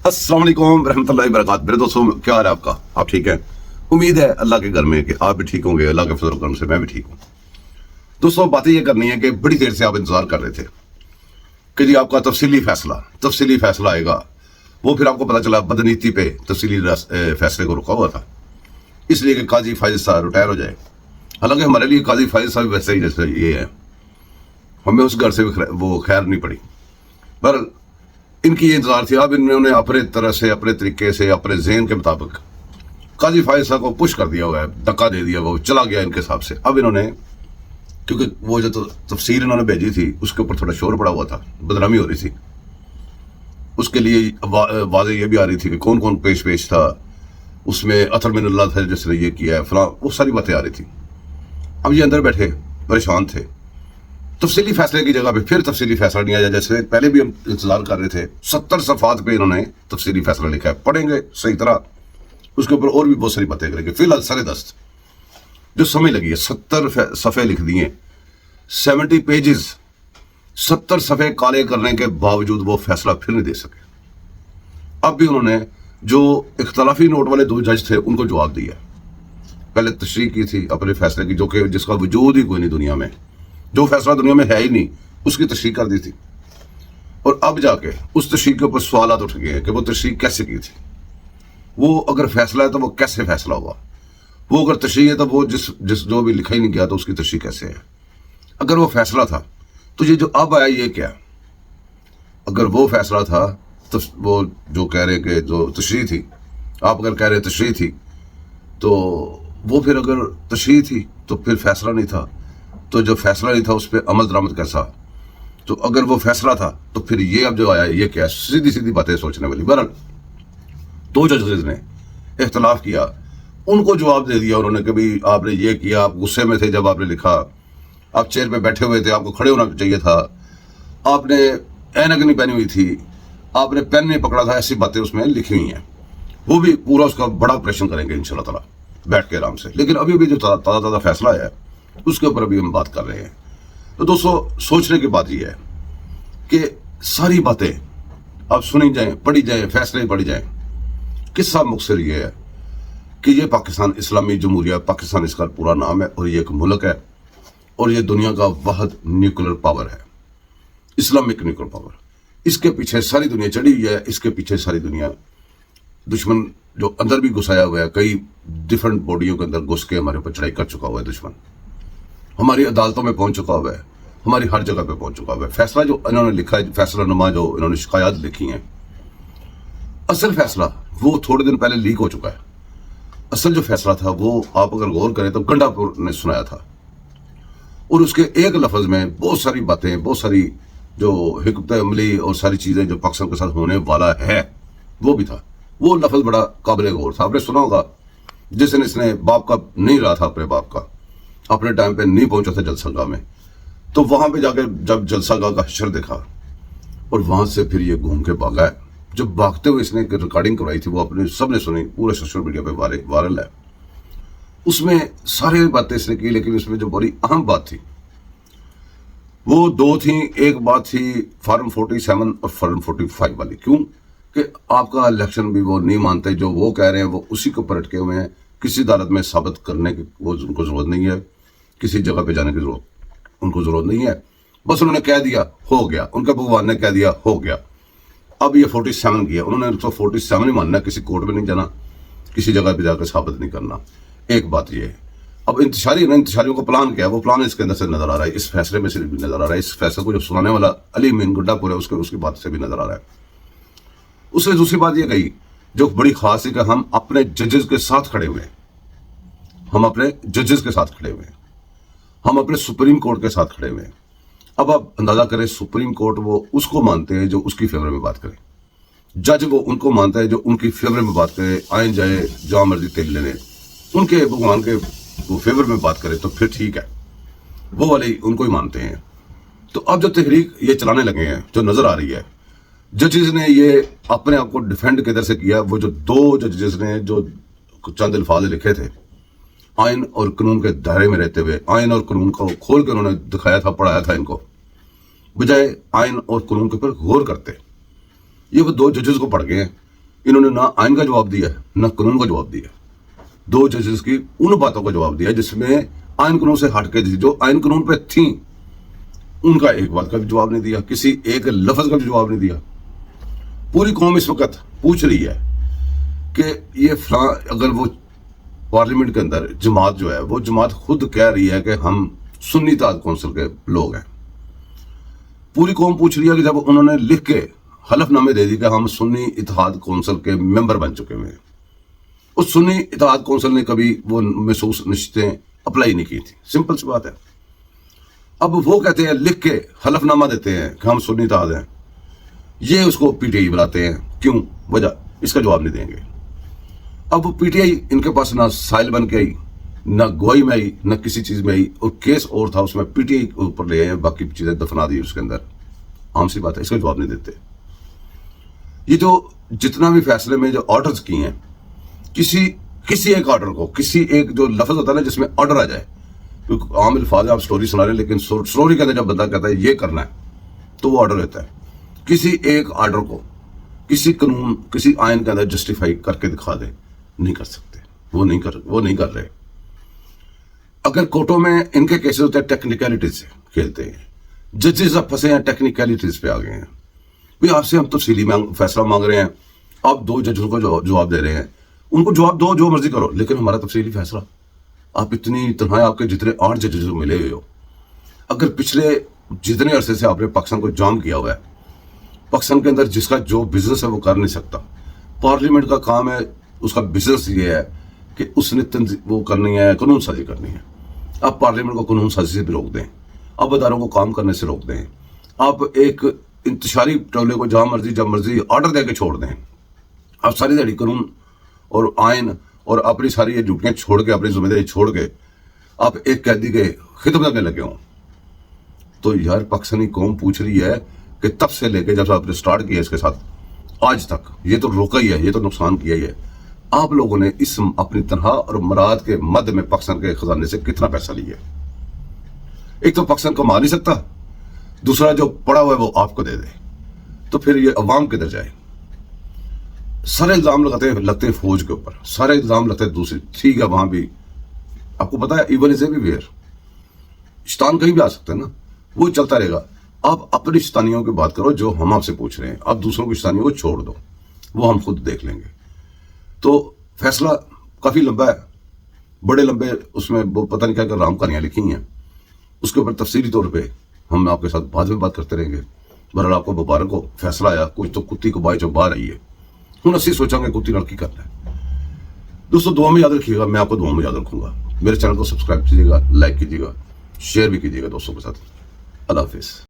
अस्सलाम वालेकुम रहमतुल्लाहि वबरकातुहू। मेरे दोस्तों, क्या हाल है आपका? आप ठीक हैं? उम्मीद है अल्लाह के घर में कि आप भी ठीक होंगे। अल्लाह के फजल करम से मैं भी ठीक हूँ। दोस्तों, बातें ये करनी है कि बड़ी देर से आप इंतजार कर रहे थे कि जी आपका तफसीली फैसला आएगा। वो फिर आपको पता चला बदनीति पे तफसीली फैसले को रुका हुआ था, इसलिए कि काजी फाइज साहब रिटायर हो जाए। हालांकि हमारे लिए काजी फाइज साहब वैसे ही जैसे ये है, हमें उस घर से भी वो खैर नहीं पड़ी। पर इनकी ये इंतजार थी। अब इन्होंने अपने तरह से, अपने तरीके से, अपने ज़हन के मुताबिक काजी फाइज साहब को पुश कर दिया हुआ है, धक्का दे दिया, वो चला गया इनके हिसाब से। अब इन्होंने, क्योंकि वो जो तफसीर इन्होंने भेजी थी उसके ऊपर थोड़ा शोर पड़ा हुआ था, बदनामी हो रही थी, उसके लिए वाज़ेह ये भी आ रही थी कि कौन कौन पेश था उसमें, अतर मिनल्लाह था जिसने ये किया है, फलां, वो सारी बातें आ रही थी। अब ये अंदर बैठे परेशान थे। तफसीली फैसले की जगह पे फिर तफसीली फैसला नहीं आया, जैसे पहले भी हम इंतजार कर रहे थे। 70 सफ़ात पे इन्होंने तफसीली फैसला लिखा है, पढ़ेंगे सही तरह, उसके ऊपर और भी बहुत सारी बातें करेंगे। फिलहाल सरे दस्त जो समय लगी है, 70 सफ़े लिख दिए, 70 पेजेस, 70 सफ़े काले करने के बावजूद वो फैसला फिर नहीं दे सके। अब भी उन्होंने जो इख्तलाफी नोट वाले 2 जज थे उनको जवाब दिया। पहले तशरीह की थी अपने फैसले की, जो कि जिसका वजूद ही कोई नहीं दुनिया में, जो फैसला दुनिया में है ही नहीं, उसकी तशरीह कर दी थी। और अब जाके उस तशरीह के ऊपर सवालात उठ गए हैं कि वो तशरीह कैसे की थी, वो अगर फैसला है तो वो कैसे फैसला हुआ, वो अगर तशरीह है तो वो जिस जो भी लिखा ही नहीं गया तो उसकी तशरीह कैसे है। अगर वो फैसला था तो ये जो अब आया ये क्या? अगर वो फैसला था तो वो जो कह रहे कि जो तशरीह थी, आप अगर कह रहे तशरीह थी, तो वो फिर अगर तशरीह थी तो फिर फैसला नहीं था, तो जो फैसला नहीं था उस पर अमल दरामद कैसा? तो अगर वो फैसला था तो फिर ये अब जो आया ये क्या? सीधी सीधी बातें सोचने वाली। बहरहाल 2 जजेस ने इख्तलाफ किया, उनको जवाब दे दिया उन्होंने कि भाई आपने ये किया, आप गुस्से में थे जब आपने लिखा, आप चेयर पे बैठे हुए थे, आपको खड़े होना चाहिए था, आपने ऐनक नहीं पहनी हुई थी, आपने पेन नहीं पकड़ा था, ऐसी बातें उसमें लिखी हुई हैं। वो भी पूरा उसका बड़ा ऑपरेशन करेंगे इंशाल्लाह ताला बैठ के आराम से। लेकिन अभी जो ताज़ा फैसला है उसके ऊपर अभी हम बात कर रहे हैं। तो दोस्तों, सोचने की बात यह है कि सारी बातें अब सुनी जाएं, पढ़ी जाएं, फैसले पढ़ी जाएं। किस्सा मुख्तसर ये है कि ये पाकिस्तान इस्लामी जमहूरिया पाकिस्तान इसका पूरा नाम है, और ये एक मुल्क है, और ये दुनिया का वाहिद न्यूक्लियर पावर है, इस्लामिक न्यूक्लियर पावर। इसके पीछे सारी दुनिया चढ़ी हुई है, इसके पीछे सारी दुनिया, दुश्मन जो अंदर भी घुसाया हुआ है, कई डिफरेंट बॉडियों के अंदर घुस के हमारे ऊपर चढ़ाई कर चुका हुआ है दुश्मन, हमारी अदालतों में पहुंच चुका हुआ है, हमारी हर जगह पे पहुंच चुका हुआ है। फैसला जो इन्होंने लिखा है, फैसला नुमा जो इन्होंने शिकायत लिखी हैं, असल फैसला वो थोड़े दिन पहले लीक हो चुका है। असल जो फैसला था वो आप अगर गौर करें तो गंडापुर ने सुनाया था, और उसके एक लफ्ज में बहुत सारी बातें, बहुत सारी जो हिकमत अमली और सारी चीजें जो पाकिस्तान के साथ होने वाला है वो भी था। वो लफ्ज बड़ा काबिल गौर था। आपने सुना होगा, जिस दिन इसने बाप का नहीं रहा था, अपने बाप का अपने टाइम पे नहीं पहुंचा था जलसागाह में, तो वहां पे जाकर जब जलसागाह का हशर देखा और वहां से फिर ये घूम के भागा है। जब भागते हुए इसने रिकॉर्डिंग करवाई थी, वो अपने सबने सुनी, पूरे सोशल मीडिया पे वायरल है। उसमें सारी बातें इसने की, लेकिन उसमें जो बड़ी अहम बात थी वो 2 थी। एक बात थी फॉर्म 47 और फॉर्म 45 वाली। क्यों कि आपका इलेक्शन भी वो नहीं मानते, जो वो कह रहे हैं वो उसी को पर अटके हुए हैं। किसी अदालत में साबित करने की वो उनको जरूरत नहीं है, किसी जगह पे जाने की उनको जरूरत नहीं है। बस उन्होंने कह दिया हो गया, उनका भगवान ने कह दिया हो गया। अब ये 47 किया उन्होंने, तो 47 ही मानना, किसी कोर्ट में नहीं जाना, किसी जगह पे जाकर साबित नहीं करना। एक बात ये है। अब इंतशारियों का प्लान क्या है? वो प्लान इसके अंदर से नजर आ रहा है, इस फैसले में से भी नजर आ रहा है, इस फैसले को जो सुनाने वाला अली मीन गुड्डापुर है उसकी बात से भी नजर आ रहा है। उससे दूसरी बात ये कही जो बड़ी खास है कि हम अपने जजेस के साथ खड़े हुए हैं, हम अपने जजेस के साथ खड़े हुए हैं, हम अपने सुप्रीम कोर्ट के साथ खड़े हुए हैं। अब आप अंदाजा करें, सुप्रीम कोर्ट वो उसको मानते हैं जो उसकी फेवर में बात करे, जज वो उनको मानता है जो उनकी फेवर में बात करे, आए जाए जहां मर्जी तेल लेने, उनके भगवान के वो फेवर में बात करे तो फिर ठीक है, वो वाले उनको ही मानते हैं। तो अब जो तहरीक ये चलाने लगे हैं, जो नजर आ रही है, जजेस ने ये अपने आप को डिफेंड किधर से किया? वो जो 2 जजेस ने जो चंद अल्फाज लिखे थे, आइन और कानून के दायरे में रहते हुए, आइन और कानून को खोल कर उन्होंने दिखाया था, पढ़ाया था इनको, बजाय आइन और कानून के ऊपर गौर करते। ये वो 2 जजेस को पढ़ गए हैं انہوں نے نہ آئین کا جواب دیا نہ قانون کا جواب دیا. 2 ججز کی ان باتوں کا جواب دیا جس میں آئین قانون سے ہٹ کے جو آئین قانون پہ تھیں ان کا ایک بات کا بھی جواب نہیں دیا, کسی ایک لفظ کا بھی جواب نہیں دیا. پوری قوم اس وقت پوچھ رہی ہے کہ یہ فلاں, اگر وہ پارلیمنٹ کے اندر جماعت جو ہے وہ جماعت خود کہہ رہی ہے کہ ہم سنی اتحاد کونسل کے لوگ ہیں, پوری قوم پوچھ رہی ہے کہ جب انہوں نے لکھ کے حلف نامے دے دی کہ ہم سنی اتحاد کونسل کے ممبر بن چکے ہوئے ہیں, اس سنی اتحاد کونسل نے کبھی وہ محسوس نشستیں اپلائی نہیں کی تھی, سمپل سی بات ہے. اب وہ کہتے ہیں لکھ کے حلف نامہ دیتے ہیں کہ ہم سنی اتحاد ہیں, یہ اس کو پی ٹی آئی بلاتے ہیں, کیوں, وجہ اس کا جواب نہیں دیں گے. اب وہ پی ٹی آئی ان کے پاس نہ سائل بن کے آئی, نہ گواہی میں آئی, نہ کسی چیز میں آئی, اور کیس اور تھا اس میں پی ٹی آئی کے اوپر لے آئے, باقی چیزیں دفنا دی اس کے اندر. عام سی بات ہے, اس کا جواب نہیں دیتے. یہ جو جتنا بھی فیصلے میں جو آرڈرز کی ہیں, کسی ایک آرڈر کو, کسی ایک جو لفظ ہوتا ہے نا جس میں آرڈر آ جائے, عام الفاظ آپ سٹوری سنا رہے ہیں لیکن سٹوری کے اندر جب بندہ کہتا ہے یہ کرنا ہے تو وہ آرڈر رہتا ہے. کسی ایک آرڈر کو کسی قانون کسی آئین کے اندر جسٹیفائی کر کے دکھا دے, نہیں کر سکتے, وہ نہیں کر رہے. اگر کورٹوں میں ان کے کیسز ہوتے ہیں ٹیکنیکلٹیز سے کھیلتے ہیں, ججز اب پھنسے ہیں ٹیکنیکلٹیز پہ آ گئے ہیں. بھئی آپ سے ہم تفصیلی فیصلہ مانگ رہے ہیں, آپ 2 ججوں کو جواب دے رہے ہیں, ان کو جواب دو جو مرضی کرو, لیکن ہمارا تفصیلی فیصلہ آپ اتنی تنہا آپ کے جتنے 8 ججز ملے ہوئے ہو, اگر پچھلے جتنے عرصے سے آپ نے پاکستان کو جام کیا ہوا ہے, پاکستان کے اندر جس کا جو بزنس ہے وہ کر نہیں سکتا, پارلیمنٹ کا کام ہے, اس کا بزنس یہ ہے کہ اس نے وہ کرنی ہے, قانون سازی کرنی ہے. آپ پارلیمنٹ کو قانون سازی سے بھی روک دیں, آپ اداروں کو کام کرنے سے روک دیں, آپ ایک انتشاری ٹولے کو جہاں مرضی جب مرضی آرڈر دے کے چھوڑ دیں, آپ ساری دیہڑی قانون اور آئین اور اپنی ساری یہ ڈیوٹیاں چھوڑ کے, اپنی ذمہ داری چھوڑ کے آپ ایک قیدی کے خدمت میں لگے ہوں. تو یار پاکستانی قوم پوچھ رہی ہے کہ تب سے لے کے جب آپ نے سٹارٹ کیا اس کے ساتھ آج تک, یہ تو روکا ہی ہے, یہ تو نقصان کیا ہی ہے. آپ لوگوں نے اس اپنی تنہا اور مراد کے مد میں پاکستان کے خزانے سے کتنا پیسہ لیا ہے. ایک تو پاکستان کو مار نہیں سکتا, دوسرا جو پڑا ہوا ہے وہ آپ کو دے دے, تو پھر یہ عوام کدھر جائے. سارے الزام لگتے ہیں فوج کے اوپر, سارے الزام لگتے ہیں دوسری. ٹھیک ہے وہاں بھی آپ کو پتا ہے ایون از ایوری ویئر, شیطان کہیں بھی آ سکتا ہے نا, وہ چلتا رہے گا. آپ اپنی شیطانیوں کی بات کرو جو ہم آپ سے پوچھ رہے ہیں, آپ دوسروں کی شیطانیوں کو چھوڑ دو, وہ ہم خود دیکھ لیں گے. تو فیصلہ کافی لمبا ہے, بڑے لمبے اس میں وہ پتہ نہیں کیا رام کہانیاں لکھی ہیں, اس کے اوپر تفصیلی طور پہ ہم آپ کے ساتھ بعد میں بات کرتے رہیں گے. بہرحال آپ کو مبارک ہو, فیصلہ آیا, کچھ تو کتی کو بائی جو باہر آئی ہے, ہوں اسی سوچا گے کتی لڑکی کرنا ہے. دوستوں دعا میں یاد رکھیے گا, میں آپ کو دعا میں یاد رکھوں گا. میرے چینل کو سبسکرائب کیجیے گا, لائک کیجیے گا, شیئر بھی کیجیے گا دوستوں کے ساتھ. اللہ حافظ.